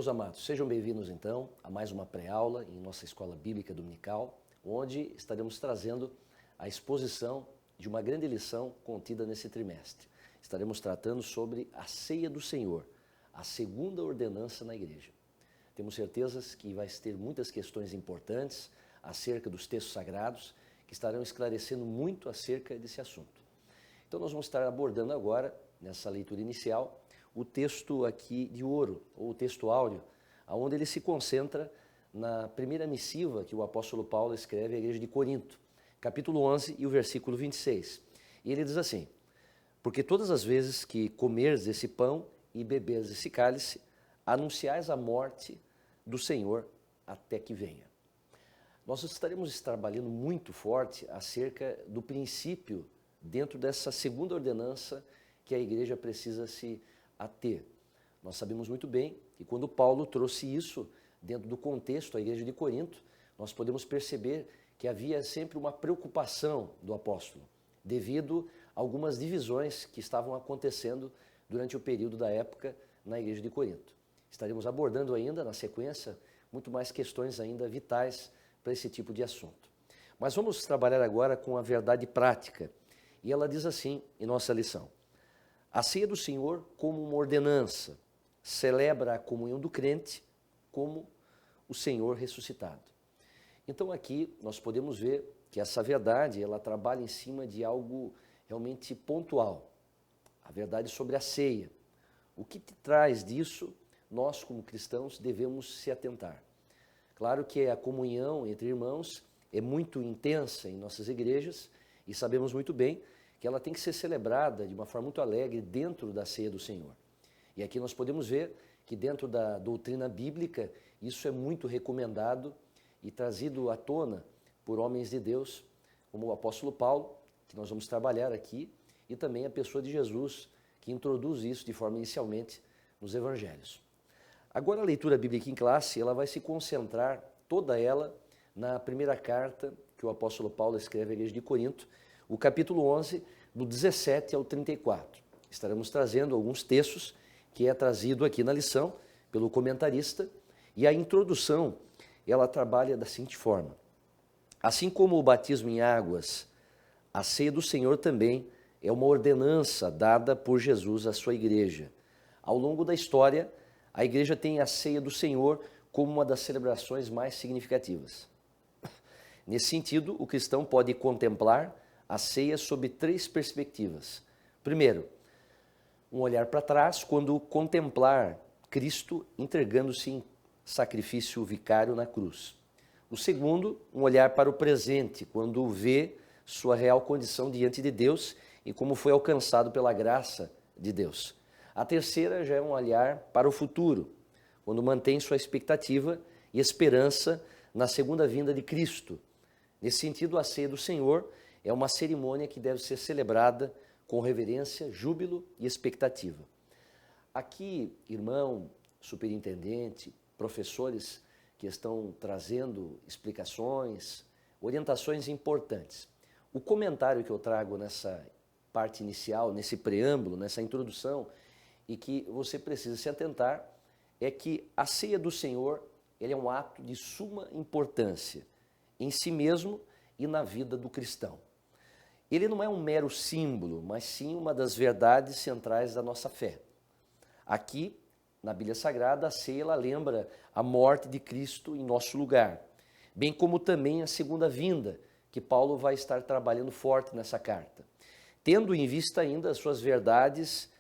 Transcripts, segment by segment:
Meus amados, sejam bem-vindos então a mais uma pré-aula em nossa Escola Bíblica Dominical, onde estaremos trazendo a exposição de uma grande lição contida nesse trimestre. Estaremos tratando sobre a ceia do Senhor, a segunda ordenança na igreja. Temos certezas que vai ter muitas questões importantes acerca dos textos sagrados que estarão esclarecendo muito acerca desse assunto. Então nós vamos estar abordando agora, nessa leitura inicial, o texto aqui de ouro, ou o texto áureo, onde ele se concentra na primeira missiva que o apóstolo Paulo escreve à igreja de Corinto, capítulo 11 e o versículo 26. E ele diz assim: porque todas as vezes que comerdes esse pão e beberdes esse cálice, anunciais a morte do Senhor até que venha. Nós estaremos trabalhando muito forte acerca do princípio dentro dessa segunda ordenança que a igreja precisa se ater. Nós sabemos muito bem que quando Paulo trouxe isso dentro do contexto da igreja de Corinto, nós podemos perceber que havia sempre uma preocupação do apóstolo, devido a algumas divisões que estavam acontecendo durante o período da época na igreja de Corinto. Estaremos abordando ainda, na sequência, muito mais questões ainda vitais para esse tipo de assunto. Mas vamos trabalhar agora com a verdade prática. E ela diz assim em nossa lição: a ceia do Senhor, como uma ordenança, celebra a comunhão do crente como o Senhor ressuscitado. Então aqui nós podemos ver que essa verdade, ela trabalha em cima de algo realmente pontual. A verdade sobre a ceia. O que te traz disso, nós como cristãos devemos se atentar. Claro que a comunhão entre irmãos é muito intensa em nossas igrejas e sabemos muito bem que ela tem que ser celebrada de uma forma muito alegre dentro da ceia do Senhor. E aqui nós podemos ver que dentro da doutrina bíblica, isso é muito recomendado e trazido à tona por homens de Deus, como o apóstolo Paulo, que nós vamos trabalhar aqui, e também a pessoa de Jesus, que introduz isso de forma inicialmente nos evangelhos. Agora a leitura bíblica em classe, ela vai se concentrar toda ela na primeira carta que o apóstolo Paulo escreve à igreja de Corinto, o capítulo 11, do 17 ao 34. Estaremos trazendo alguns textos que é trazido aqui na lição pelo comentarista, e a introdução, ela trabalha da seguinte forma: assim como o batismo em águas, a ceia do Senhor também é uma ordenança dada por Jesus à sua igreja. Ao longo da história, a igreja tem a ceia do Senhor como uma das celebrações mais significativas. Nesse sentido, o cristão pode contemplar a ceia sob três perspectivas. Primeiro, um olhar para trás quando contemplar Cristo entregando-se em sacrifício vicário na cruz. O segundo, um olhar para o presente, quando vê sua real condição diante de Deus e como foi alcançado pela graça de Deus. A terceira já é um olhar para o futuro, quando mantém sua expectativa e esperança na segunda vinda de Cristo. Nesse sentido, a ceia do Senhor é uma cerimônia que deve ser celebrada com reverência, júbilo e expectativa. Aqui, irmão, superintendente, professores que estão trazendo explicações, orientações importantes. O comentário que eu trago nessa parte inicial, nesse preâmbulo, nessa introdução, e que você precisa se atentar, é que a ceia do Senhor, ele é um ato de suma importância em si mesmo e na vida do cristão. Ele não é um mero símbolo, mas sim uma das verdades centrais da nossa fé. Aqui, na Bíblia Sagrada, a ceia ela lembra a morte de Cristo em nosso lugar, bem como também a segunda vinda, que Paulo vai estar trabalhando forte nessa carta, tendo em vista ainda as suas verdades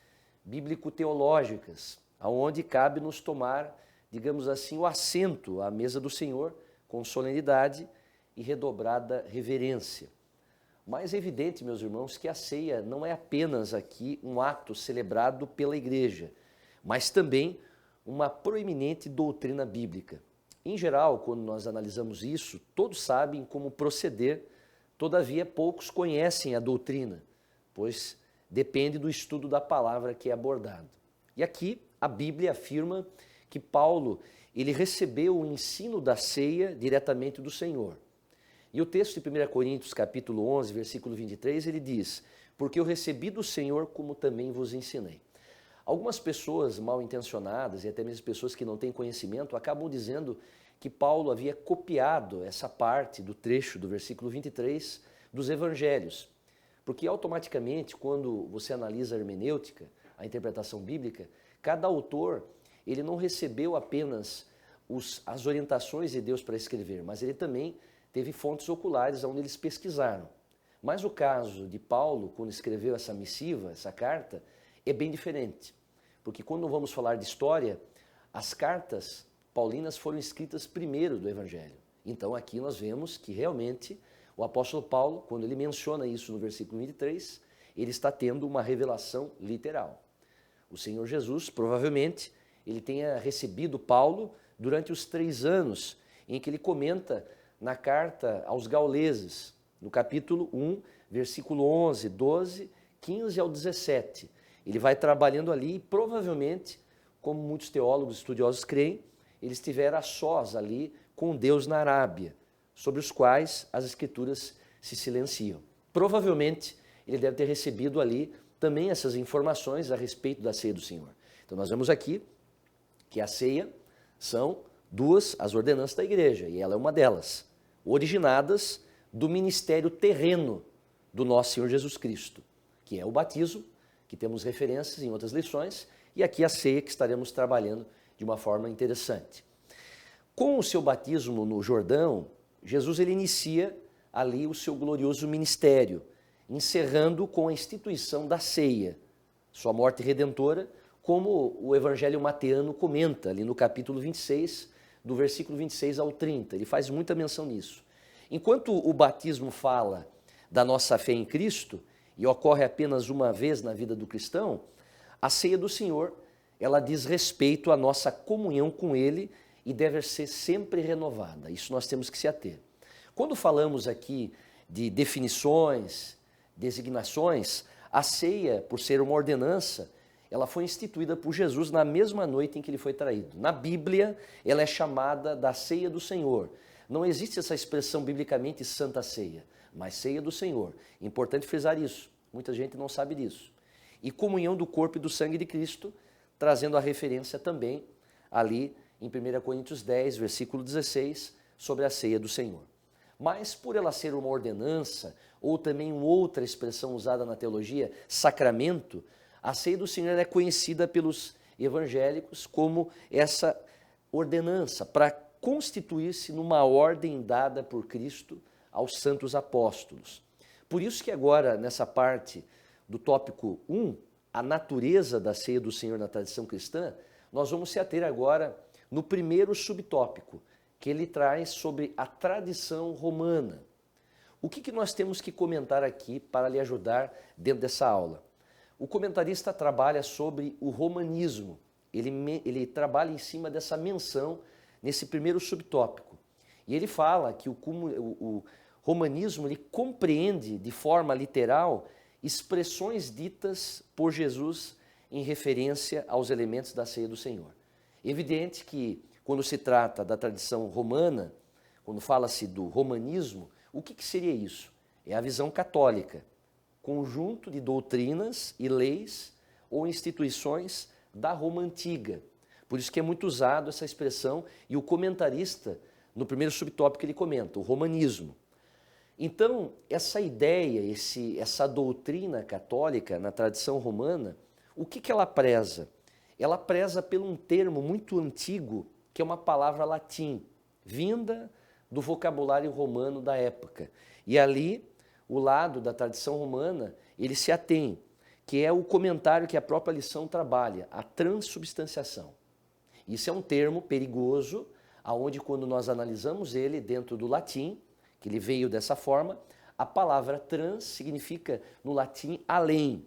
bíblico-teológicas, aonde cabe nos tomar, digamos assim, o assento à mesa do Senhor com solenidade e redobrada reverência. Mas é evidente, meus irmãos, que a ceia não é apenas aqui um ato celebrado pela igreja, mas também uma proeminente doutrina bíblica. Em geral, quando nós analisamos isso, todos sabem como proceder, todavia poucos conhecem a doutrina, pois depende do estudo da palavra que é abordado. E aqui a Bíblia afirma que Paulo, ele recebeu o ensino da ceia diretamente do Senhor. E o texto de 1 Coríntios, capítulo 11, versículo 23, ele diz: porque eu recebi do Senhor como também vos ensinei. Algumas pessoas mal intencionadas e até mesmo pessoas que não têm conhecimento acabam dizendo que Paulo havia copiado essa parte do trecho do versículo 23 dos evangelhos, porque automaticamente quando você analisa a hermenêutica, a interpretação bíblica, cada autor ele não recebeu apenas as orientações de Deus para escrever, mas ele também teve fontes oculares onde eles pesquisaram. Mas o caso de Paulo, quando escreveu essa missiva, essa carta, é bem diferente. Porque quando vamos falar de história, as cartas paulinas foram escritas primeiro do Evangelho. Então aqui nós vemos que realmente o apóstolo Paulo, quando ele menciona isso no versículo 23, ele está tendo uma revelação literal. O Senhor Jesus, provavelmente, ele tenha recebido Paulo durante os 3 anos em que ele comenta na carta aos Gauleses, no capítulo 1, versículo 11, 12, 15 ao 17. Ele vai trabalhando ali e provavelmente, como muitos teólogos estudiosos creem, ele estivera a sós ali com Deus na Arábia, sobre os quais as Escrituras se silenciam. Provavelmente, ele deve ter recebido ali também essas informações a respeito da ceia do Senhor. Então nós vemos aqui que a ceia são 2 as ordenanças da igreja, e ela é uma delas, originadas do ministério terreno do nosso Senhor Jesus Cristo, que é o batismo, que temos referências em outras lições, e aqui a ceia que estaremos trabalhando de uma forma interessante. Com o seu batismo no Jordão, Jesus ele inicia ali o seu glorioso ministério, encerrando com a instituição da ceia, sua morte redentora, como o evangelho mateano comenta ali no capítulo 26, do versículo 26 ao 30, ele faz muita menção nisso. Enquanto o batismo fala da nossa fé em Cristo, e ocorre apenas uma vez na vida do cristão, a ceia do Senhor, ela diz respeito à nossa comunhão com Ele e deve ser sempre renovada. Isso nós temos que se ater. Quando falamos aqui de definições, designações, a ceia, por ser uma ordenança, ela foi instituída por Jesus na mesma noite em que ele foi traído. Na Bíblia, ela é chamada da ceia do Senhor. Não existe essa expressão biblicamente Santa Ceia, mas ceia do Senhor. Importante frisar isso, muita gente não sabe disso. E comunhão do corpo e do sangue de Cristo, trazendo a referência também ali em 1 Coríntios 10, versículo 16, sobre a ceia do Senhor. Mas por ela ser uma ordenança, ou também uma outra expressão usada na teologia, sacramento, a ceia do Senhor é conhecida pelos evangélicos como essa ordenança, para constituir-se numa ordem dada por Cristo aos santos apóstolos. Por isso que agora, nessa parte do tópico 1, a natureza da ceia do Senhor na tradição cristã, nós vamos se ater agora no primeiro subtópico, que ele traz sobre a tradição romana. O que nós temos que comentar aqui para lhe ajudar dentro dessa aula? O comentarista trabalha sobre o romanismo, ele trabalha em cima dessa menção nesse primeiro subtópico. E ele fala que o romanismo ele compreende de forma literal expressões ditas por Jesus em referência aos elementos da ceia do Senhor. Evidente que quando se trata da tradição romana, quando fala-se do romanismo, o que seria isso? É a visão católica, conjunto de doutrinas e leis ou instituições da Roma Antiga. Por isso que é muito usado essa expressão e o comentarista, no primeiro subtópico ele comenta, o romanismo. Então, essa ideia, essa doutrina católica na tradição romana, o que ela preza? Ela preza por um termo muito antigo, que é uma palavra latim, vinda do vocabulário romano da época. E ali, o lado da tradição romana, ele se atém, que é o comentário que a própria lição trabalha, a transubstanciação. Isso é um termo perigoso, aonde quando nós analisamos ele dentro do latim, que ele veio dessa forma, a palavra trans significa no latim além,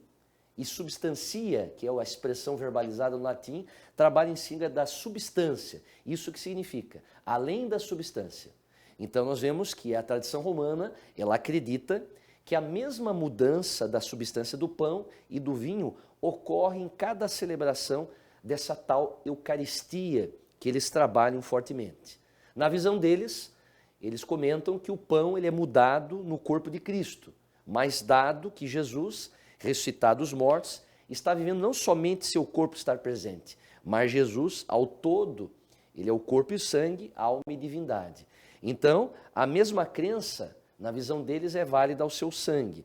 e substancia, que é a expressão verbalizada no latim, trabalha em cima da substância. Isso que significa, além da substância. Então nós vemos que a tradição romana, ela acredita que a mesma mudança da substância do pão e do vinho ocorre em cada celebração dessa tal Eucaristia que eles trabalham fortemente. Na visão deles, eles comentam que o pão ele é mudado no corpo de Cristo, mas dado que Jesus, ressuscitado dos mortos, está vivendo não somente seu corpo estar presente, mas Jesus, ao todo, ele é o corpo e o sangue, alma e divindade. Então, a mesma crença, na visão deles, é válida ao seu sangue.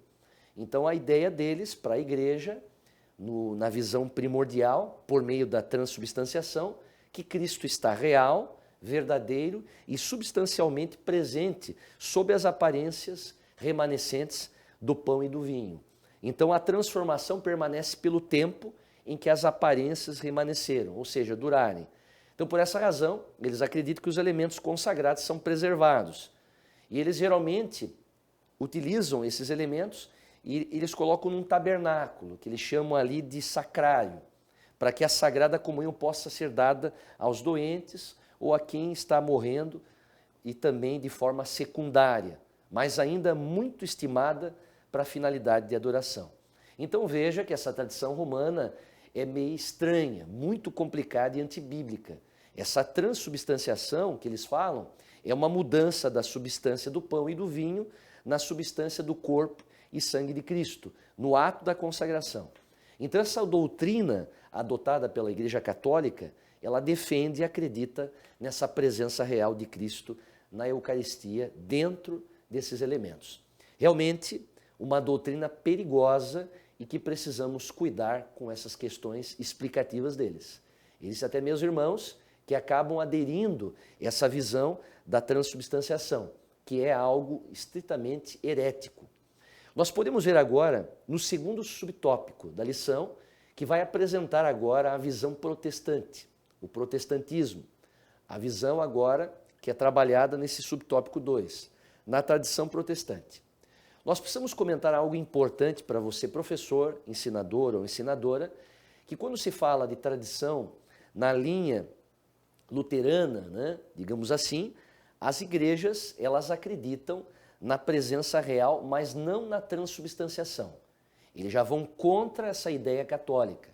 Então, a ideia deles para a igreja, na visão primordial, por meio da transubstanciação, que Cristo está real, verdadeiro e substancialmente presente sob as aparências remanescentes do pão e do vinho. Então, a transformação permanece pelo tempo em que as aparências remanesceram, ou seja, durarem. Então, por essa razão, eles acreditam que os elementos consagrados são preservados. E eles geralmente utilizam esses elementos e eles colocam num tabernáculo, que eles chamam ali de sacrário, para que a Sagrada Comunhão possa ser dada aos doentes ou a quem está morrendo e também de forma secundária, mas ainda muito estimada para a finalidade de adoração. Então veja que essa tradição romana é meio estranha, muito complicada e antibíblica. Essa transubstanciação que eles falam é uma mudança da substância do pão e do vinho na substância do corpo e sangue de Cristo, no ato da consagração. Então essa doutrina adotada pela Igreja Católica, ela defende e acredita nessa presença real de Cristo na Eucaristia dentro desses elementos. Realmente, uma doutrina perigosa e que precisamos cuidar com essas questões explicativas deles. Existem até meus irmãos que acabam aderindo a essa visão da transubstanciação, que é algo estritamente herético. Nós podemos ver agora no segundo subtópico da lição, que vai apresentar agora a visão protestante, o protestantismo. A visão agora que é trabalhada nesse subtópico 2, na tradição protestante. Nós precisamos comentar algo importante para você, professor, ensinador ou ensinadora, que quando se fala de tradição na linha luterana, né, digamos assim, as igrejas, elas acreditam na presença real, mas não na transubstanciação. Eles já vão contra essa ideia católica.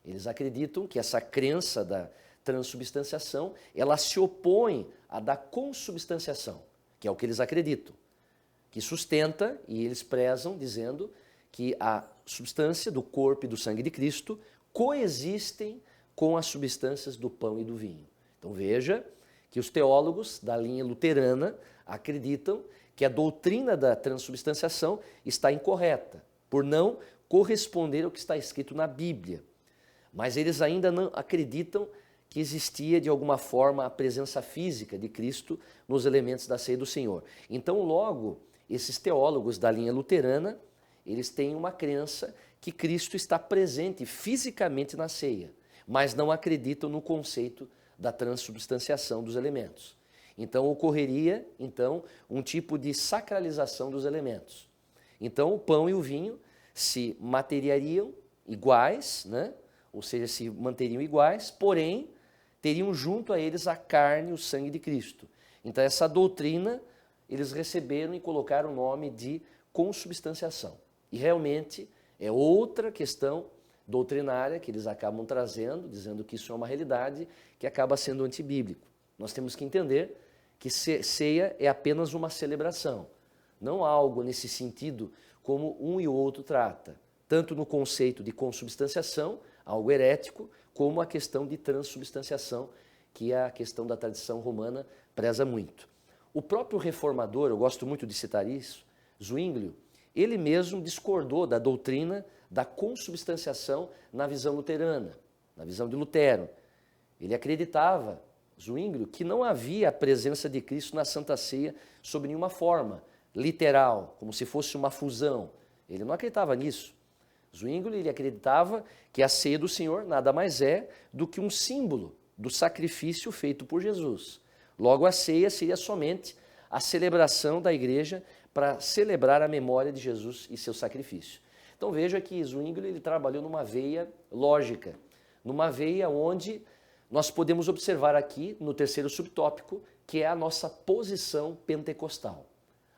Eles acreditam que essa crença da transubstanciação, ela se opõe à da consubstanciação, que é o que eles acreditam, que sustenta, e eles prezam, dizendo que a substância do corpo e do sangue de Cristo coexistem com as substâncias do pão e do vinho. Então veja que os teólogos da linha luterana acreditam que a doutrina da transubstanciação está incorreta, por não corresponder ao que está escrito na Bíblia. Mas eles ainda não acreditam que existia, de alguma forma, a presença física de Cristo nos elementos da ceia do Senhor. Então, logo, esses teólogos da linha luterana, eles têm uma crença que Cristo está presente fisicamente na ceia, mas não acreditam no conceito da transubstanciação dos elementos. Então, ocorreria, um tipo de sacralização dos elementos. Então, o pão e o vinho se materiariam iguais, né? Ou seja, se manteriam iguais, porém, teriam junto a eles a carne e o sangue de Cristo. Então, essa doutrina, eles receberam e colocaram o nome de consubstanciação. E realmente é outra questão doutrinária que eles acabam trazendo, dizendo que isso é uma realidade que acaba sendo antibíblico. Nós temos que entender que ceia é apenas uma celebração, não algo nesse sentido como um e o outro trata, tanto no conceito de consubstanciação, algo herético, como a questão de transubstanciação, que é a questão da tradição romana preza muito. O próprio reformador, eu gosto muito de citar isso, Zwinglio, ele mesmo discordou da doutrina da consubstanciação na visão luterana, na visão de Lutero. Ele acreditava, Zwinglio, que não havia a presença de Cristo na Santa Ceia sob nenhuma forma, literal, como se fosse uma fusão. Ele não acreditava nisso. Zwinglio, ele acreditava que a ceia do Senhor nada mais é do que um símbolo do sacrifício feito por Jesus. Logo, a ceia seria somente a celebração da igreja para celebrar a memória de Jesus e seu sacrifício. Então veja que Zwinglio ele trabalhou numa veia lógica, numa veia onde nós podemos observar aqui no terceiro subtópico, que é a nossa posição pentecostal.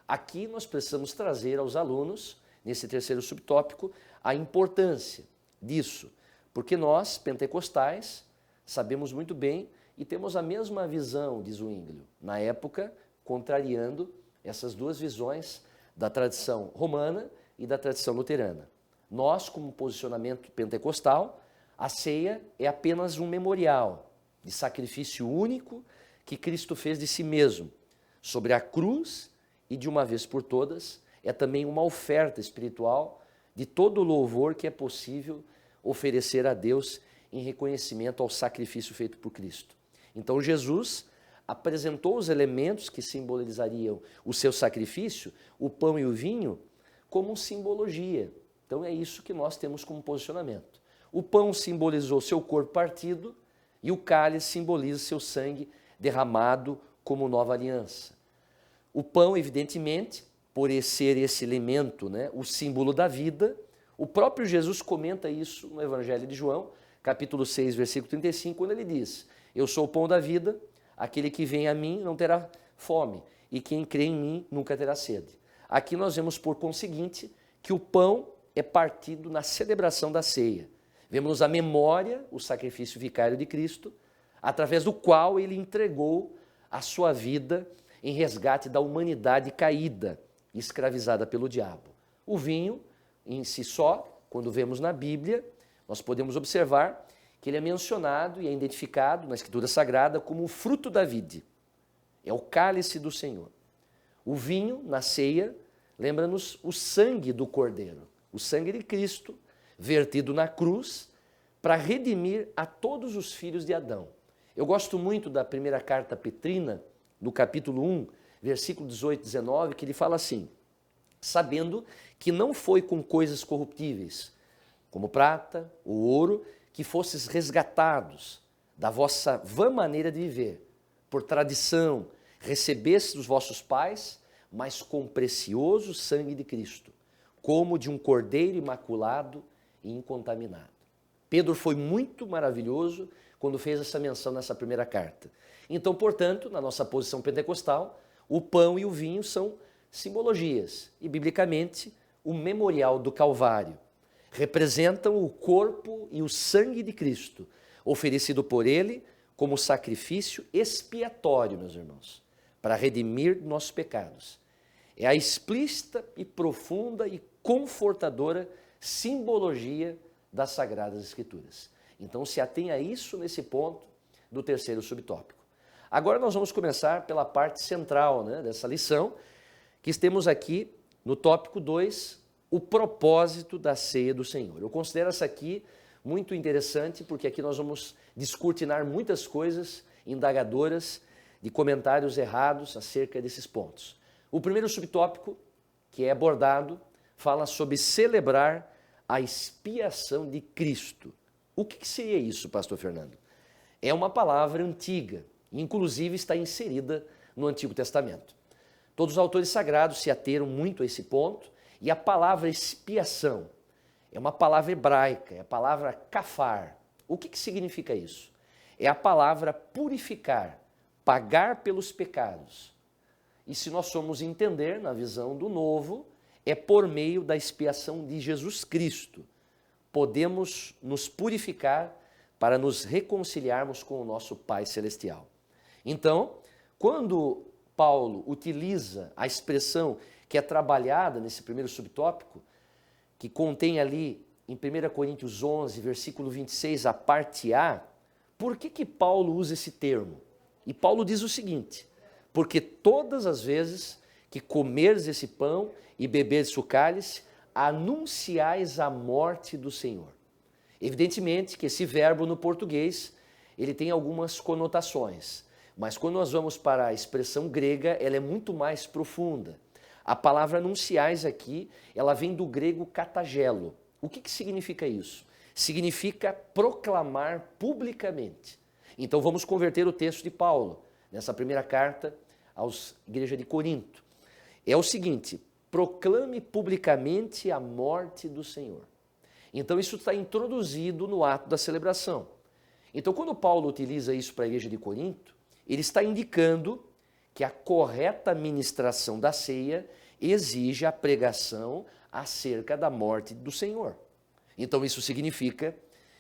Aqui nós precisamos trazer aos alunos, nesse terceiro subtópico, a importância disso, porque nós, pentecostais, sabemos muito bem e temos a mesma visão de Zwinglio, na época, contrariando essas duas visões da tradição romana e da tradição luterana. Nós, como posicionamento pentecostal, a ceia é apenas um memorial de sacrifício único que Cristo fez de si mesmo sobre a cruz e de uma vez por todas é também uma oferta espiritual de todo o louvor que é possível oferecer a Deus em reconhecimento ao sacrifício feito por Cristo. Então Jesus apresentou os elementos que simbolizariam o seu sacrifício, o pão e o vinho, como simbologia. Então é isso que nós temos como posicionamento. O pão simbolizou seu corpo partido e o cálice simboliza seu sangue derramado como nova aliança. O pão, evidentemente, por ser esse elemento, né, o símbolo da vida, o próprio Jesus comenta isso no Evangelho de João, capítulo 6, versículo 35, quando ele diz: eu sou o pão da vida, aquele que vem a mim não terá fome, e quem crê em mim nunca terá sede. Aqui nós vemos, por conseguinte, que o pão é partido na celebração da ceia. Vemos a memória, o sacrifício vicário de Cristo, através do qual ele entregou a sua vida em resgate da humanidade caída, escravizada pelo diabo. O vinho, em si só, quando vemos na Bíblia, nós podemos observar que ele é mencionado e é identificado na Escritura Sagrada como o fruto da vide. É o cálice do Senhor. O vinho, na ceia, lembra-nos o sangue do Cordeiro, o sangue de Cristo, vertido na cruz, para redimir a todos os filhos de Adão. Eu gosto muito da primeira carta Petrina, no capítulo 1, versículo 18 e 19, que ele fala assim: sabendo que não foi com coisas corruptíveis, como prata ou ouro, que fosses resgatados da vossa vã maneira de viver, por tradição, recebestes dos vossos pais, mas com precioso sangue de Cristo, como de um cordeiro imaculado e incontaminado. Pedro foi muito maravilhoso quando fez essa menção nessa primeira carta. Então, portanto, na nossa posição pentecostal, o pão e o vinho são simbologias e, biblicamente, o memorial do Calvário. Representam o corpo e o sangue de Cristo, oferecido por ele como sacrifício expiatório, meus irmãos, para redimir nossos pecados. É a explícita e profunda e confortadora simbologia das Sagradas Escrituras. Então se atenha a isso nesse ponto do terceiro subtópico. Agora nós vamos começar pela parte central, né, dessa lição, que temos aqui no tópico 2, o propósito da ceia do Senhor. Eu considero essa aqui muito interessante, porque aqui nós vamos descortinar muitas coisas indagadoras de comentários errados acerca desses pontos. O primeiro subtópico, que é abordado, fala sobre celebrar a expiação de Cristo. O que seria isso, pastor Fernando? É uma palavra antiga, inclusive está inserida no Antigo Testamento. Todos os autores sagrados se ateram muito a esse ponto, e a palavra expiação é uma palavra hebraica, é a palavra kafar. O que significa isso? É a palavra purificar, pagar pelos pecados. E se nós formos entender na visão do novo, é por meio da expiação de Jesus Cristo. Podemos nos purificar para nos reconciliarmos com o nosso Pai Celestial. Então, quando Paulo utiliza a expressão que é trabalhada nesse primeiro subtópico, que contém ali em 1 Coríntios 11, versículo 26, a parte A, por que Paulo usa esse termo? E Paulo diz o seguinte: porque todas as vezes que comerdes esse pão e beberdes o cálice, anunciais a morte do Senhor. Evidentemente que esse verbo no português, ele tem algumas conotações, mas quando nós vamos para a expressão grega, ela é muito mais profunda. A palavra anunciais aqui, ela vem do grego katagelo. O que significa isso? Significa proclamar publicamente. Então vamos converter o texto de Paulo, nessa primeira carta aos igreja de Corinto. É o seguinte: proclame publicamente a morte do Senhor. Então isso está introduzido no ato da celebração. Então quando Paulo utiliza isso para a igreja de Corinto, ele está indicando que a correta ministração da ceia exige a pregação acerca da morte do Senhor. Então isso significa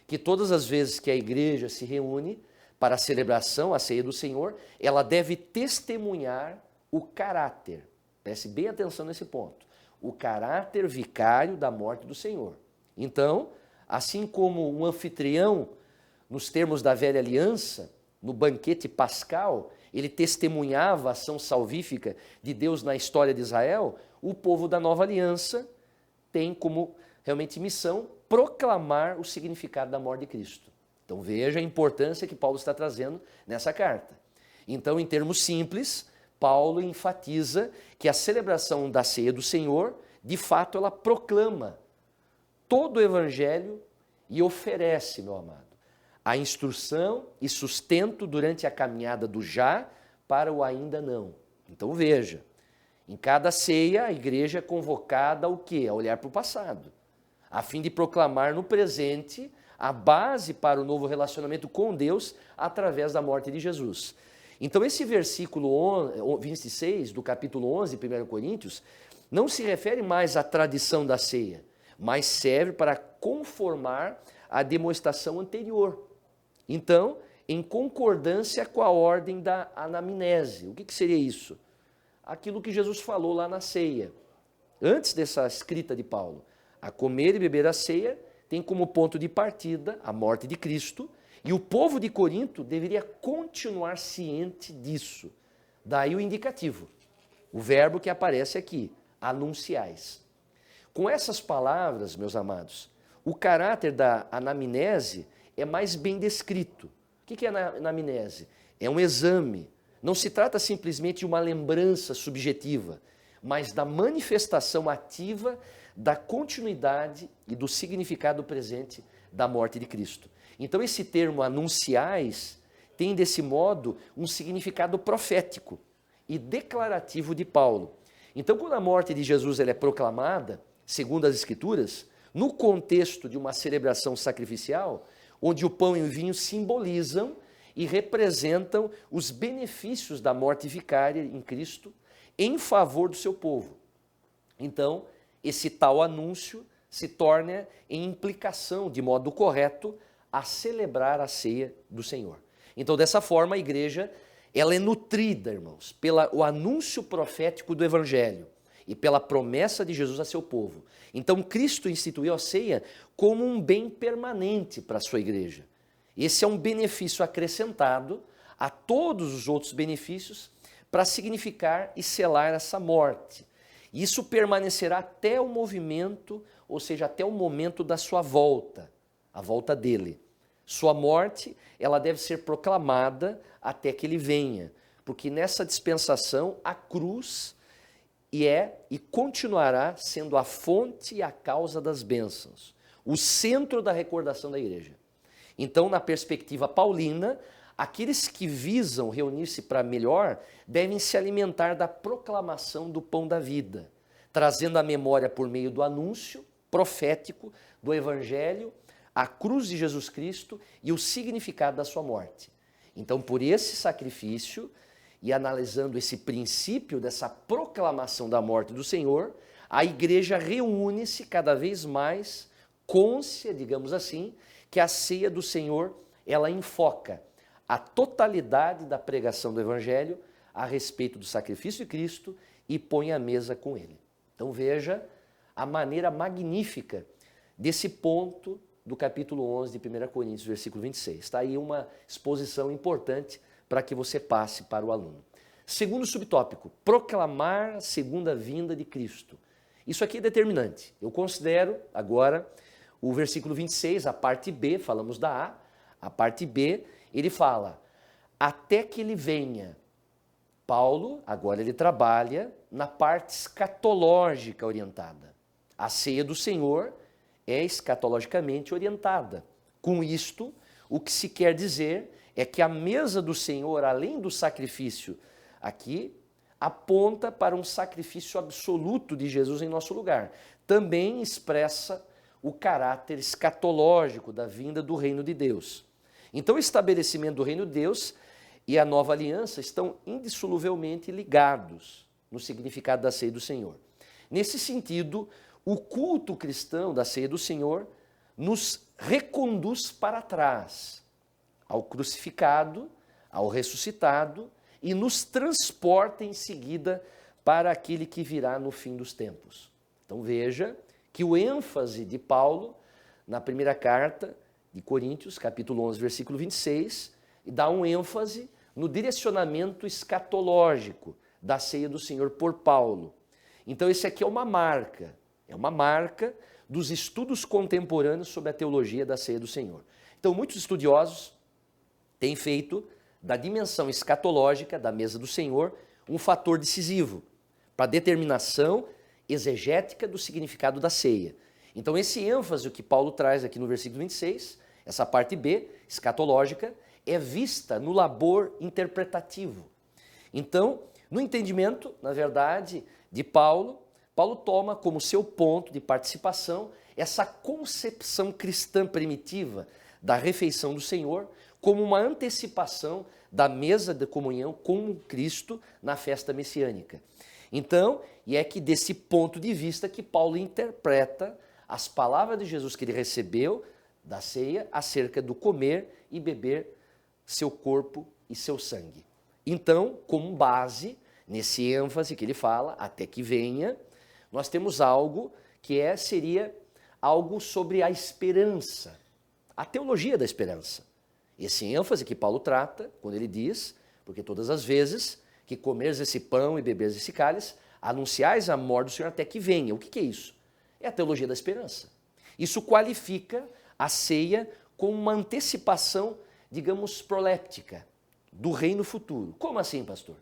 que todas as vezes que a igreja se reúne para a celebração, a ceia do Senhor, ela deve testemunhar o caráter, preste bem atenção nesse ponto, o caráter vicário da morte do Senhor. Então, assim como um anfitrião, nos termos da velha aliança, no banquete pascal, ele testemunhava a ação salvífica de Deus na história de Israel, o povo da nova aliança tem como realmente missão proclamar o significado da morte de Cristo. Então veja a importância que Paulo está trazendo nessa carta. Então, em termos simples, Paulo enfatiza que a celebração da ceia do Senhor, de fato, ela proclama todo o evangelho e oferece, meu amado, a instrução e sustento durante a caminhada do já para o ainda não. Então veja, em cada ceia a igreja é convocada ao quê? A olhar para o passado, a fim de proclamar no presente a base para o novo relacionamento com Deus através da morte de Jesus. Então esse versículo 26 do capítulo 11, 1 Coríntios, não se refere mais à tradição da ceia, mas serve para conformar a demonstração anterior. Então, em concordância com a ordem da anamnese. O que seria isso? Aquilo que Jesus falou lá na ceia. Antes dessa escrita de Paulo, a comer e beber a ceia tem como ponto de partida a morte de Cristo, e o povo de Corinto deveria continuar ciente disso. Daí o indicativo, o verbo que aparece aqui, anunciais. Com essas palavras, meus amados, o caráter da anamnese é mais bem descrito. O que é a anamnese? É um exame. Não se trata simplesmente de uma lembrança subjetiva, mas da manifestação ativa da continuidade e do significado presente da morte de Cristo. Então esse termo anunciais tem desse modo um significado profético e declarativo de Paulo. Então quando a morte de Jesus ela é proclamada, segundo as Escrituras, no contexto de uma celebração sacrificial, onde o pão e o vinho simbolizam e representam os benefícios da morte vicária em Cristo em favor do seu povo. Então, esse tal anúncio se torna em implicação, de modo correto, a celebrar a ceia do Senhor. Então, dessa forma, a igreja ela é nutrida, irmãos, pelo anúncio profético do Evangelho e pela promessa de Jesus a seu povo. Então, Cristo instituiu a ceia como um bem permanente para a sua igreja. Esse é um benefício acrescentado a todos os outros benefícios para significar e selar essa morte. Isso permanecerá até o movimento, ou seja, até o momento da sua volta, a volta dele. Sua morte, ela deve ser proclamada até que ele venha, porque nessa dispensação a cruz e continuará sendo a fonte e a causa das bênçãos, o centro da recordação da igreja. Então, na perspectiva paulina, aqueles que visam reunir-se para melhor devem se alimentar da proclamação do pão da vida, trazendo à memória por meio do anúncio profético do Evangelho a cruz de Jesus Cristo e o significado da sua morte. Então, por esse sacrifício e analisando esse princípio dessa proclamação da morte do Senhor, a igreja reúne-se cada vez mais cônscia, digamos assim, que a ceia do Senhor, ela enfoca a totalidade da pregação do Evangelho a respeito do sacrifício de Cristo e põe a mesa com ele. Então veja a maneira magnífica desse ponto do capítulo 11 de 1 Coríntios, versículo 26. Está aí uma exposição importante para que você passe para o aluno. Segundo subtópico, proclamar a segunda vinda de Cristo. Isso aqui é determinante. Eu considero agora o versículo 26, a parte B, falamos da A parte B, ele fala, até que ele venha. Paulo, agora ele trabalha na parte escatológica orientada. A ceia do Senhor é escatologicamente orientada. Com isto, o que se quer dizer é que a mesa do Senhor, além do sacrifício aqui, aponta para um sacrifício absoluto de Jesus em nosso lugar. Também expressa o caráter escatológico da vinda do reino de Deus. Então, o estabelecimento do reino de Deus e a nova aliança estão indissoluvelmente ligados no significado da ceia do Senhor. Nesse sentido, o culto cristão da ceia do Senhor nos reconduz para trás, ao crucificado, ao ressuscitado, e nos transporta em seguida para aquele que virá no fim dos tempos. Então veja que o ênfase de Paulo na primeira carta de Coríntios, capítulo 11, versículo 26, e dá um ênfase no direcionamento escatológico da ceia do Senhor por Paulo. Então esse aqui é uma marca dos estudos contemporâneos sobre a teologia da ceia do Senhor. Então muitos estudiosos têm feito da dimensão escatológica da mesa do Senhor um fator decisivo para a determinação exegética do significado da ceia. Então esse ênfase que Paulo traz aqui no versículo 26, essa parte B, escatológica, é vista no labor interpretativo. Então, no entendimento, na verdade, de Paulo, Paulo toma como seu ponto de participação essa concepção cristã primitiva da refeição do Senhor como uma antecipação da mesa de comunhão com Cristo na festa messiânica. Então, e é que desse ponto de vista que Paulo interpreta as palavras de Jesus que ele recebeu da ceia acerca do comer e beber seu corpo e seu sangue. Então, como base, nesse ênfase que ele fala, até que venha, nós temos algo que seria algo sobre a esperança, a teologia da esperança. Esse ênfase que Paulo trata, quando ele diz, porque todas as vezes que comeres esse pão e beberes esse cálice, anunciais a morte do Senhor até que venha. O que é isso? É a teologia da esperança. Isso qualifica a ceia como uma antecipação, digamos, proléptica do reino futuro. Como assim, pastor?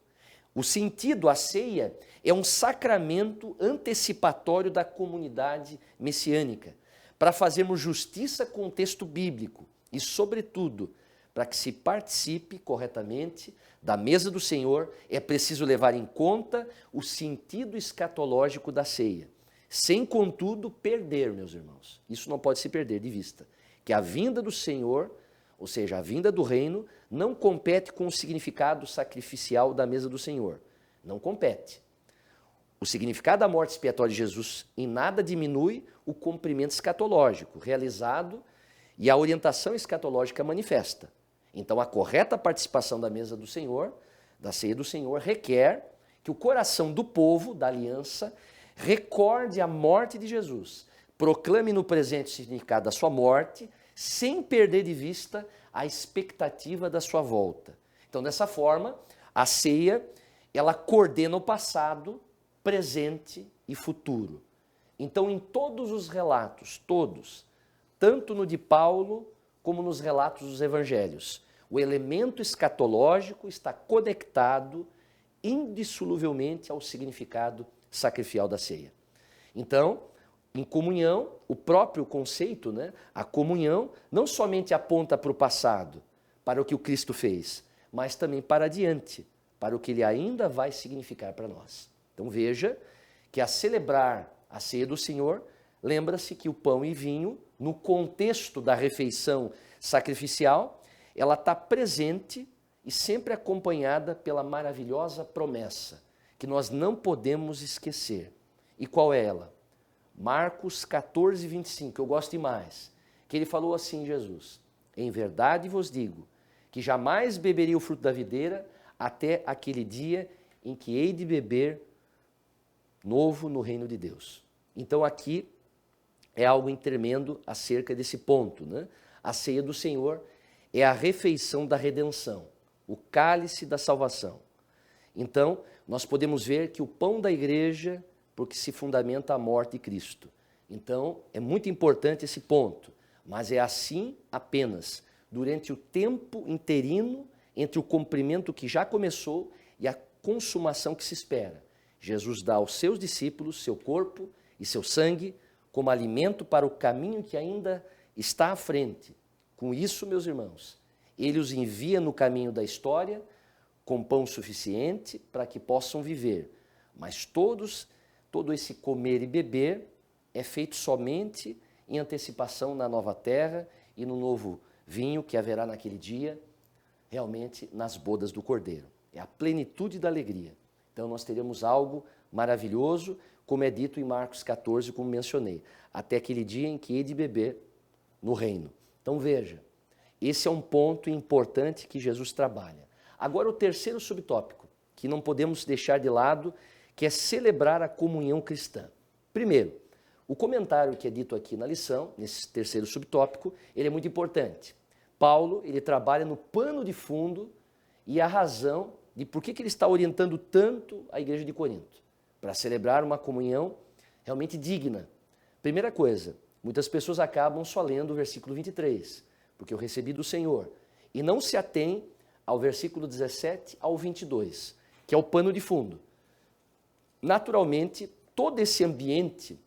O sentido, a ceia, é um sacramento antecipatório da comunidade messiânica, para fazermos justiça com o texto bíblico e, sobretudo, para que se participe corretamente da mesa do Senhor, é preciso levar em conta o sentido escatológico da ceia, sem, contudo, perder, meus irmãos. Isso não pode se perder de vista, que a vinda do Senhor, ou seja, a vinda do reino, não compete com o significado sacrificial da mesa do Senhor. Não compete. O significado da morte expiatória de Jesus em nada diminui o cumprimento escatológico realizado e a orientação escatológica manifesta. Então, a correta participação da mesa do Senhor, da ceia do Senhor, requer que o coração do povo, da aliança, recorde a morte de Jesus, proclame no presente o significado da sua morte, sem perder de vista a expectativa da sua volta. Então, dessa forma, a ceia, ela coordena o passado, presente e futuro. Então, em todos os relatos, todos, tanto no de Paulo como nos relatos dos evangelhos, o elemento escatológico está conectado indissoluvelmente ao significado sacrificial da ceia. Então, em comunhão, o próprio conceito, a comunhão, não somente aponta para o passado, para o que o Cristo fez, mas também para adiante, para o que ele ainda vai significar para nós. Então veja que a celebrar a ceia do Senhor, lembra-se que o pão e vinho, no contexto da refeição sacrificial, ela está presente e sempre acompanhada pela maravilhosa promessa, que nós não podemos esquecer. E qual é ela? Marcos 14, 25, eu gosto demais, que ele falou assim, Jesus: em verdade vos digo, que jamais beberia o fruto da videira até aquele dia em que hei de beber novo no reino de Deus. Então aqui é algo tremendo acerca desse ponto, A ceia do Senhor é a refeição da redenção, o cálice da salvação. Então, nós podemos ver que o pão da igreja, porque se fundamenta a morte de Cristo. Então, é muito importante esse ponto, mas é assim apenas durante o tempo interino entre o cumprimento que já começou e a consumação que se espera. Jesus dá aos seus discípulos seu corpo e seu sangue como alimento para o caminho que ainda está à frente. Com isso, meus irmãos, ele os envia no caminho da história com pão suficiente para que possam viver, mas todo esse comer e beber é feito somente em antecipação na nova terra e no novo vinho que haverá naquele dia, realmente nas bodas do Cordeiro. É a plenitude da alegria. Então nós teremos algo maravilhoso, como é dito em Marcos 14, como mencionei, até aquele dia em que hei de beber no reino. Então veja, esse é um ponto importante que Jesus trabalha. Agora o terceiro subtópico, que não podemos deixar de lado, que é celebrar a comunhão cristã. Primeiro, O comentário que é dito aqui na lição, nesse terceiro subtópico, ele é muito importante. Paulo, ele trabalha no pano de fundo e a razão de por que ele está orientando tanto a igreja de Corinto, para celebrar uma comunhão realmente digna. Primeira coisa, muitas pessoas acabam só lendo o versículo 23, porque eu recebi do Senhor, e não se atém ao versículo 17 ao 22, que é o pano de fundo. Naturalmente, todo esse ambiente,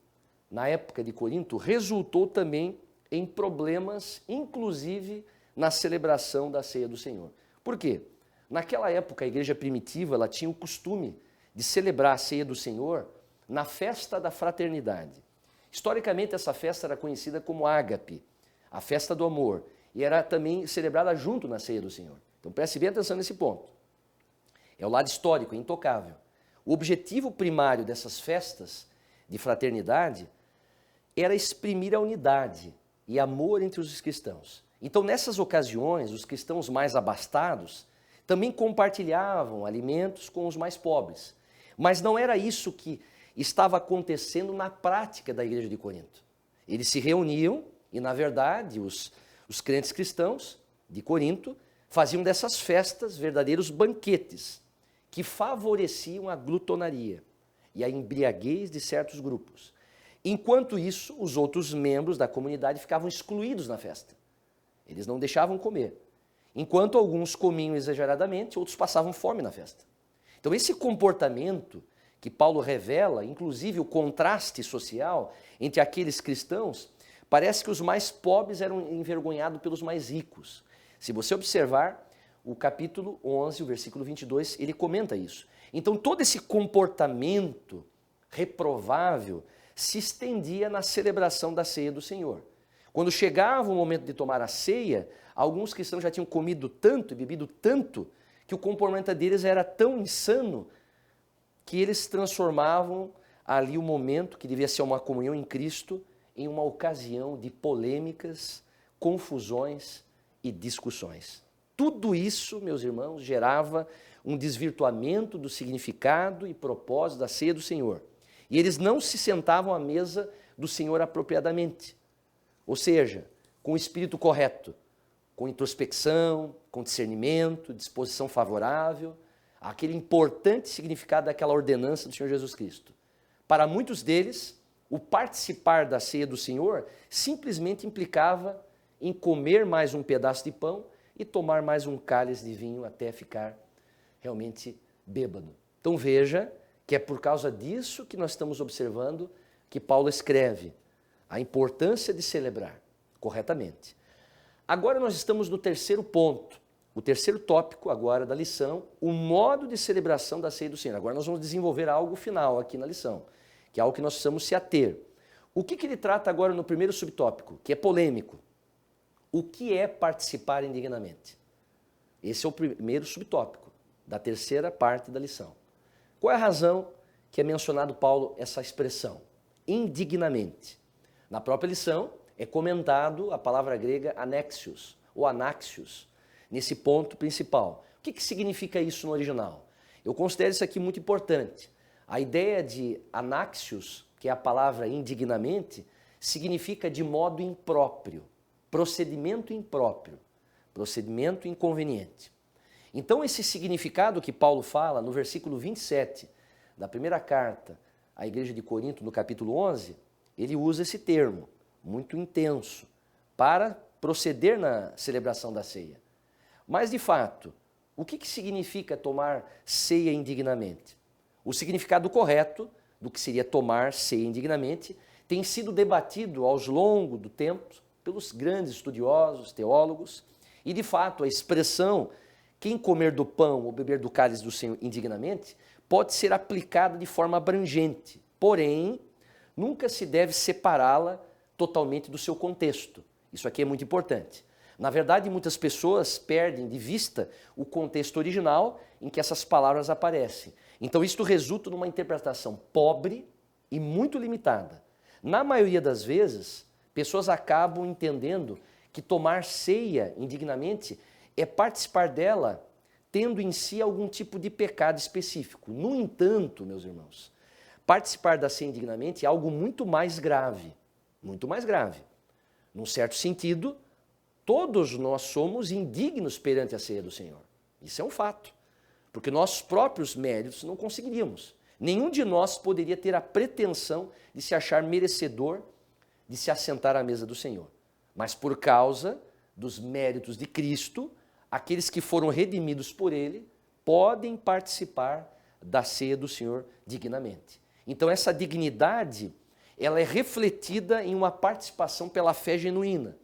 na época de Corinto, resultou também em problemas, inclusive na celebração da ceia do Senhor. Por quê? Naquela época, a igreja primitiva ela tinha o costume de celebrar a ceia do Senhor na festa da fraternidade. Historicamente, essa festa era conhecida como ágape, a festa do amor, e era também celebrada junto na ceia do Senhor. Então preste bem atenção nesse ponto. É o lado histórico, é intocável. O objetivo primário dessas festas de fraternidade era exprimir a unidade e amor entre os cristãos. Então, nessas ocasiões, os cristãos mais abastados também compartilhavam alimentos com os mais pobres. Mas não era isso que estava acontecendo na prática da igreja de Corinto. Eles se reuniam e, na verdade, os crentes cristãos de Corinto faziam dessas festas verdadeiros banquetes que favoreciam a glutonaria e a embriaguez de certos grupos. Enquanto isso, os outros membros da comunidade ficavam excluídos na festa. Eles não deixavam comer. Enquanto alguns comiam exageradamente, outros passavam fome na festa. Então esse comportamento que Paulo revela, inclusive o contraste social entre aqueles cristãos, parece que os mais pobres eram envergonhados pelos mais ricos. Se você observar o capítulo 11, o versículo 22, ele comenta isso. Então todo esse comportamento reprovável se estendia na celebração da ceia do Senhor. Quando chegava o momento de tomar a ceia, alguns cristãos já tinham comido tanto e bebido tanto que o comportamento deles era tão insano que eles transformavam ali o momento, que devia ser uma comunhão em Cristo, em uma ocasião de polêmicas, confusões e discussões. Tudo isso, meus irmãos, gerava um desvirtuamento do significado e propósito da ceia do Senhor. E eles não se sentavam à mesa do Senhor apropriadamente. Ou seja, com o espírito correto, com introspecção, com discernimento, disposição favorável, aquele importante significado daquela ordenança do Senhor Jesus Cristo. Para muitos deles, o participar da ceia do Senhor simplesmente implicava em comer mais um pedaço de pão e tomar mais um cálice de vinho até ficar realmente bêbado. Então veja que é por causa disso que nós estamos observando que Paulo escreve a importância de celebrar corretamente. Agora nós estamos no terceiro ponto, o terceiro tópico agora da lição, o modo de celebração da ceia do Senhor. Agora nós vamos desenvolver algo final aqui na lição, que é algo que nós precisamos se ater. O que ele trata agora no primeiro subtópico, que é polêmico? O que é participar indignamente? Esse é o primeiro subtópico da terceira parte da lição. Qual é a razão que é mencionado Paulo essa expressão? Indignamente. Na própria lição é comentado a palavra grega anexios, ou anaxios, nesse ponto principal. O que significa isso no original? Eu considero isso aqui muito importante. A ideia de anaxios, que é a palavra indignamente, significa de modo impróprio, procedimento impróprio, procedimento inconveniente. Então esse significado que Paulo fala no versículo 27 da primeira carta à igreja de Corinto, no capítulo 11, ele usa esse termo, muito intenso, para proceder na celebração da ceia. Mas, de fato, o que significa tomar ceia indignamente? O significado correto do que seria tomar ceia indignamente tem sido debatido ao longo do tempo pelos grandes estudiosos, teólogos, e, de fato, a expressão quem comer do pão ou beber do cálice do Senhor indignamente pode ser aplicada de forma abrangente, porém, nunca se deve separá-la totalmente do seu contexto. Isso aqui é muito importante. Na verdade, muitas pessoas perdem de vista o contexto original em que essas palavras aparecem. Então, isto resulta numa interpretação pobre e muito limitada. Na maioria das vezes, pessoas acabam entendendo que tomar ceia indignamente é participar dela tendo em si algum tipo de pecado específico. No entanto, meus irmãos, participar da ceia indignamente é algo muito mais grave. Muito mais grave. Num certo sentido, todos nós somos indignos perante a ceia do Senhor. Isso é um fato. Porque nossos próprios méritos não conseguiríamos. Nenhum de nós poderia ter a pretensão de se achar merecedor de se assentar à mesa do Senhor. Mas por causa dos méritos de Cristo, aqueles que foram redimidos por Ele podem participar da ceia do Senhor dignamente. Então essa dignidade, ela é refletida em uma participação pela fé genuína.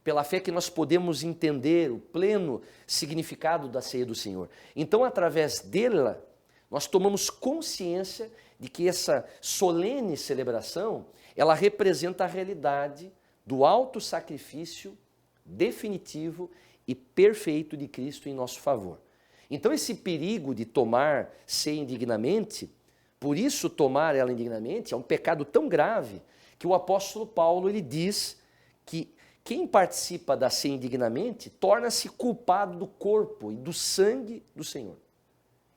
Pela fé que nós podemos entender o pleno significado da ceia do Senhor. Então, através dela, nós tomamos consciência de que essa solene celebração, ela representa a realidade do alto sacrifício definitivo e perfeito de Cristo em nosso favor. Então, esse perigo de tomar ceia indignamente, por isso tomar ela indignamente, é um pecado tão grave que o apóstolo Paulo ele diz que quem participa da ceia indignamente torna-se culpado do corpo e do sangue do Senhor.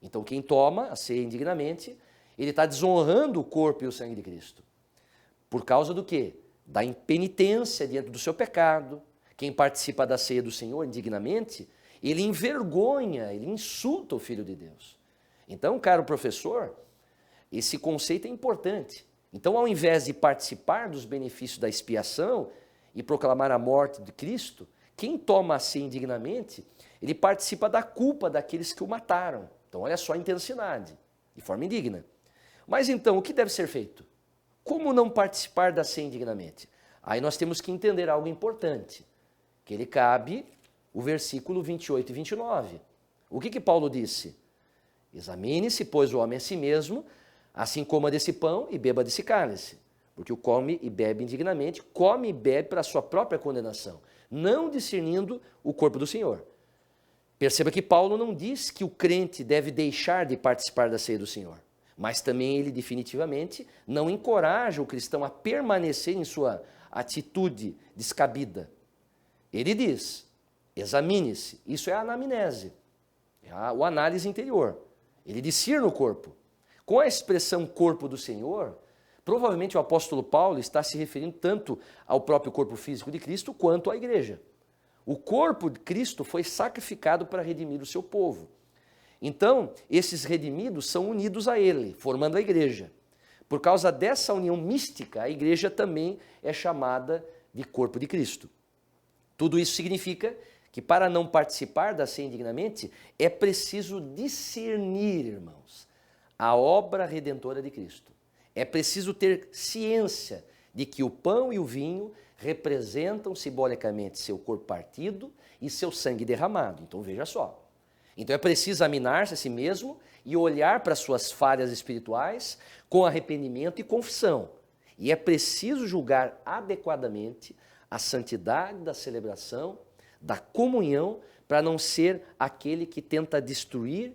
Então quem toma a ceia indignamente, ele está desonrando o corpo e o sangue de Cristo. Por causa do quê? Da impenitência diante do seu pecado. Quem participa da ceia do Senhor indignamente, ele envergonha, ele insulta o Filho de Deus. Então, caro professor, esse conceito é importante. Então, ao invés de participar dos benefícios da expiação e proclamar a morte de Cristo, quem toma a ceia indignamente, ele participa da culpa daqueles que o mataram. Então, olha só a intensidade, de forma indigna. Mas então, o que deve ser feito? Como não participar da ceia indignamente? Aí nós temos que entender algo importante, que ele cabe o versículo 28 e 29. O que Paulo disse? Examine-se, pois, o homem a si mesmo, assim coma desse pão e beba desse cálice. Porque o come e bebe indignamente, come e bebe para a sua própria condenação, não discernindo o corpo do Senhor. Perceba que Paulo não diz que o crente deve deixar de participar da ceia do Senhor, mas também ele definitivamente não encoraja o cristão a permanecer em sua atitude descabida. Ele diz, examine-se, isso é a anamnese, é a análise interior. Ele discerne o corpo. Com a expressão corpo do Senhor, provavelmente o apóstolo Paulo está se referindo tanto ao próprio corpo físico de Cristo quanto à igreja. O corpo de Cristo foi sacrificado para redimir o seu povo. Então, esses redimidos são unidos a ele, formando a igreja. Por causa dessa união mística, a igreja também é chamada de corpo de Cristo. Tudo isso significa que para não participar da ceia indignamente, é preciso discernir, irmãos, a obra redentora de Cristo. É preciso ter ciência de que o pão e o vinho representam simbolicamente seu corpo partido e seu sangue derramado. Então veja só. Então é preciso examinar-se a si mesmo e olhar para suas falhas espirituais com arrependimento e confissão. E é preciso julgar adequadamente a santidade da celebração, da comunhão, para não ser aquele que tenta destruir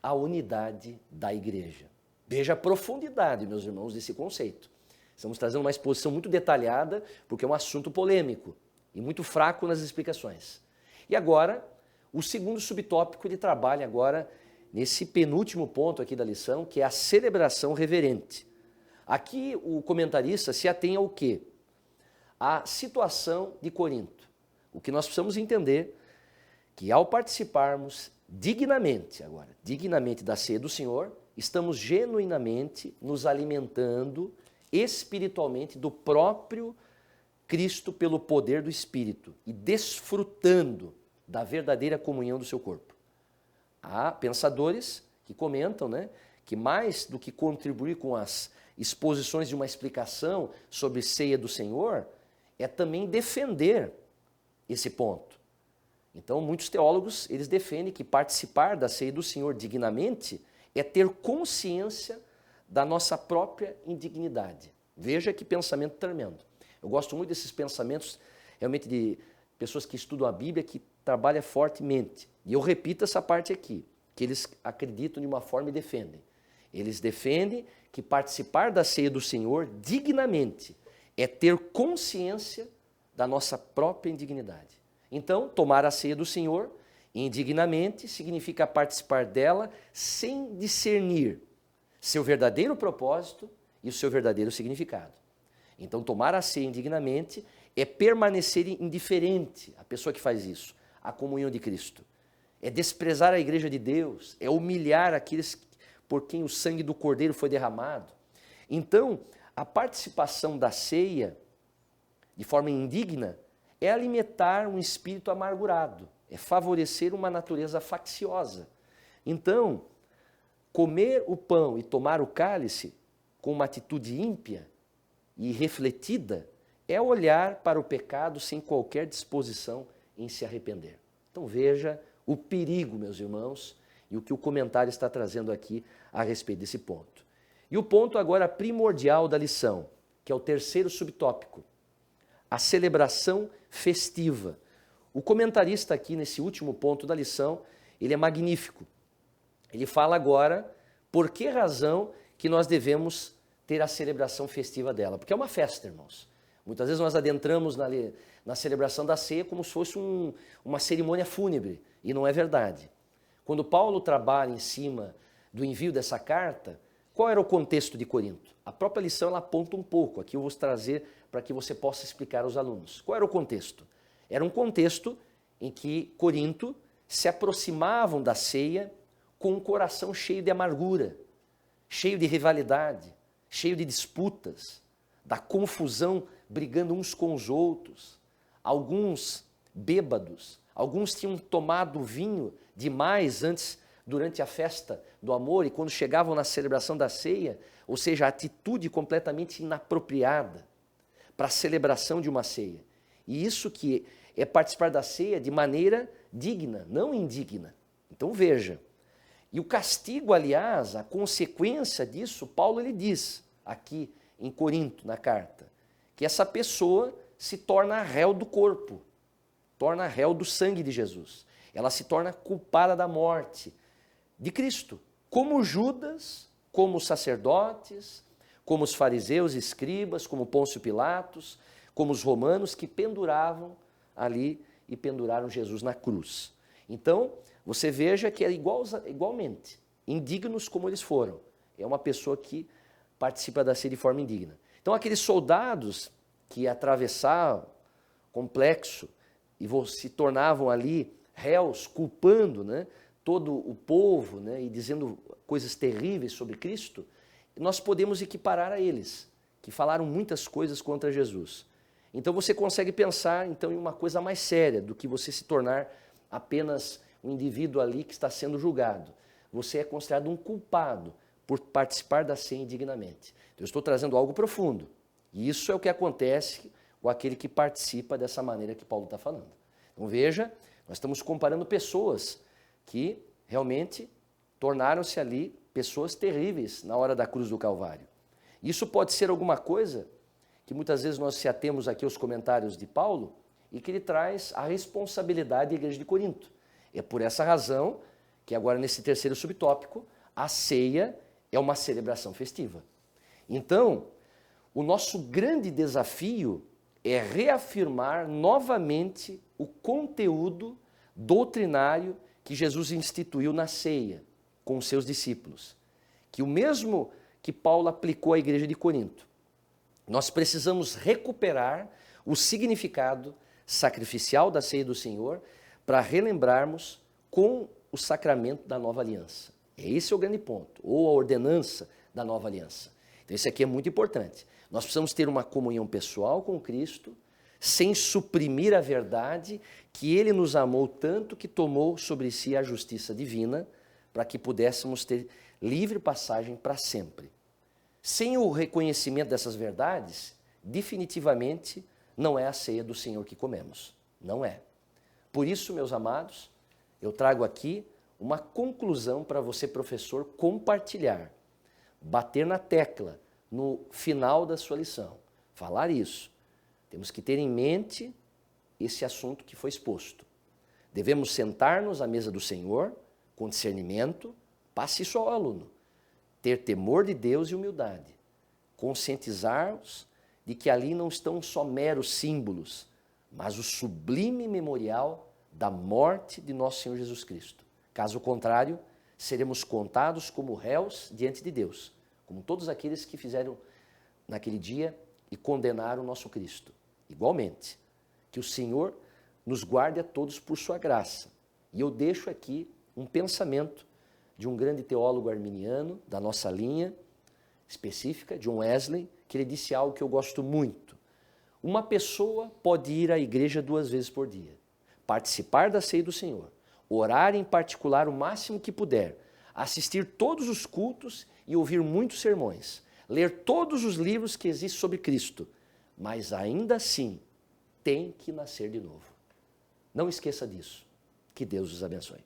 a unidade da igreja. Veja a profundidade, meus irmãos, desse conceito. Estamos trazendo uma exposição muito detalhada, porque é um assunto polêmico e muito fraco nas explicações. E agora, o segundo subtópico, ele trabalha agora nesse penúltimo ponto aqui da lição, que é a celebração reverente. Aqui o comentarista se atém ao quê? A situação de Corinto. O que nós precisamos entender que ao participarmos dignamente da ceia do Senhor, estamos genuinamente nos alimentando espiritualmente do próprio Cristo pelo poder do Espírito e desfrutando da verdadeira comunhão do seu corpo. Há pensadores que comentam, que mais do que contribuir com as exposições de uma explicação sobre ceia do Senhor, é também defender esse ponto. Então, muitos teólogos, eles defendem que participar da ceia do Senhor dignamente é ter consciência da nossa própria indignidade. Veja que pensamento tremendo. Eu gosto muito desses pensamentos, realmente, de pessoas que estudam a Bíblia, que trabalham fortemente. E eu repito essa parte aqui, que eles acreditam de uma forma e defendem. Eles defendem que participar da ceia do Senhor dignamente é ter consciência da nossa própria indignidade. Então, tomar a ceia do Senhor indignamente significa participar dela sem discernir, seu verdadeiro propósito e o seu verdadeiro significado. Então, tomar a ceia indignamente é permanecer indiferente, a pessoa que faz isso, à comunhão de Cristo. É desprezar a igreja de Deus, é humilhar aqueles por quem o sangue do Cordeiro foi derramado. Então, a participação da ceia, de forma indigna, é alimentar um espírito amargurado, é favorecer uma natureza facciosa. Então, comer o pão e tomar o cálice com uma atitude ímpia e refletida é olhar para o pecado sem qualquer disposição em se arrepender. Então veja o perigo, meus irmãos, e o que o comentário está trazendo aqui a respeito desse ponto. E o ponto agora primordial da lição, que é o terceiro subtópico, a celebração festiva. O comentarista aqui nesse último ponto da lição, ele é magnífico. Ele fala agora por que razão que nós devemos ter a celebração festiva dela. Porque é uma festa, irmãos. Muitas vezes nós adentramos na celebração da ceia como se fosse uma cerimônia fúnebre, e não é verdade. Quando Paulo trabalha em cima do envio dessa carta, qual era o contexto de Corinto? A própria lição ela aponta um pouco, aqui eu vou trazer para que você possa explicar aos alunos. Qual era o contexto? Era um contexto em que Corinto se aproximavam da ceia com um coração cheio de amargura, cheio de rivalidade, cheio de disputas, da confusão, brigando uns com os outros, alguns bêbados, alguns tinham tomado vinho demais durante a festa do amor, e quando chegavam na celebração da ceia, ou seja, a atitude completamente inapropriada para a celebração de uma ceia. E isso que é participar da ceia de maneira digna, não indigna. Então veja, e o castigo, aliás, a consequência disso, Paulo ele diz aqui em Corinto, na carta, que essa pessoa se torna réu do corpo, torna réu do sangue de Jesus. Ela se torna culpada da morte de Cristo, como Judas, como os sacerdotes, como os fariseus e escribas, como Pôncio Pilatos, como os romanos que penduravam ali e penduraram Jesus na cruz. Então, você veja que é igualmente, indignos como eles foram. É uma pessoa que participa da ceia de forma indigna. Então, aqueles soldados que atravessavam complexo e se tornavam ali réus, culpando, né, todo o povo, né, e dizendo coisas terríveis sobre Cristo, nós podemos equiparar a eles, que falaram muitas coisas contra Jesus. Então você consegue pensar então, em uma coisa mais séria do que você se tornar apenas um indivíduo ali que está sendo julgado. Você é considerado um culpado por participar da ceia indignamente. Então, eu estou trazendo algo profundo. E isso é o que acontece com aquele que participa dessa maneira que Paulo está falando. Então veja, nós estamos comparando pessoas que realmente tornaram-se ali pessoas terríveis na hora da cruz do Calvário. Isso pode ser alguma coisa que muitas vezes nós se atemos aqui aos comentários de Paulo e que ele traz a responsabilidade da igreja de Corinto. É por essa razão que agora nesse terceiro subtópico, a ceia é uma celebração festiva. Então, o nosso grande desafio é reafirmar novamente o conteúdo doutrinário que Jesus instituiu na ceia com os seus discípulos. Que o mesmo que Paulo aplicou à igreja de Corinto. Nós precisamos recuperar o significado sacrificial da ceia do Senhor para relembrarmos com o sacramento da nova aliança. Esse é o grande ponto, ou a ordenança da nova aliança. Então isso aqui é muito importante. Nós precisamos ter uma comunhão pessoal com Cristo, sem suprimir a verdade que Ele nos amou tanto que tomou sobre si a justiça divina, para que pudéssemos ter livre passagem para sempre. Sem o reconhecimento dessas verdades, definitivamente não é a ceia do Senhor que comemos. Não é. Por isso, meus amados, eu trago aqui uma conclusão para você, professor, compartilhar. Bater na tecla no final da sua lição. Falar isso. Temos que ter em mente esse assunto que foi exposto. Devemos sentar-nos à mesa do Senhor com discernimento, passe isso ao aluno. Ter temor de Deus e humildade. Conscientizar-nos de que ali não estão só meros símbolos, mas o sublime memorial da morte de nosso Senhor Jesus Cristo. Caso contrário, seremos contados como réus diante de Deus. como todos aqueles que fizeram naquele dia e condenaram o nosso Cristo. Igualmente, que o Senhor nos guarde a todos por sua graça. E eu deixo aqui um pensamento de um grande teólogo arminiano, da nossa linha específica, John Wesley, que ele disse algo que eu gosto muito. Uma pessoa pode ir à igreja 2 vezes por dia, participar da ceia do Senhor, orar em particular o máximo que puder, assistir todos os cultos e ouvir muitos sermões, ler todos os livros que existem sobre Cristo, mas ainda assim tem que nascer de novo. Não esqueça disso. Que Deus os abençoe.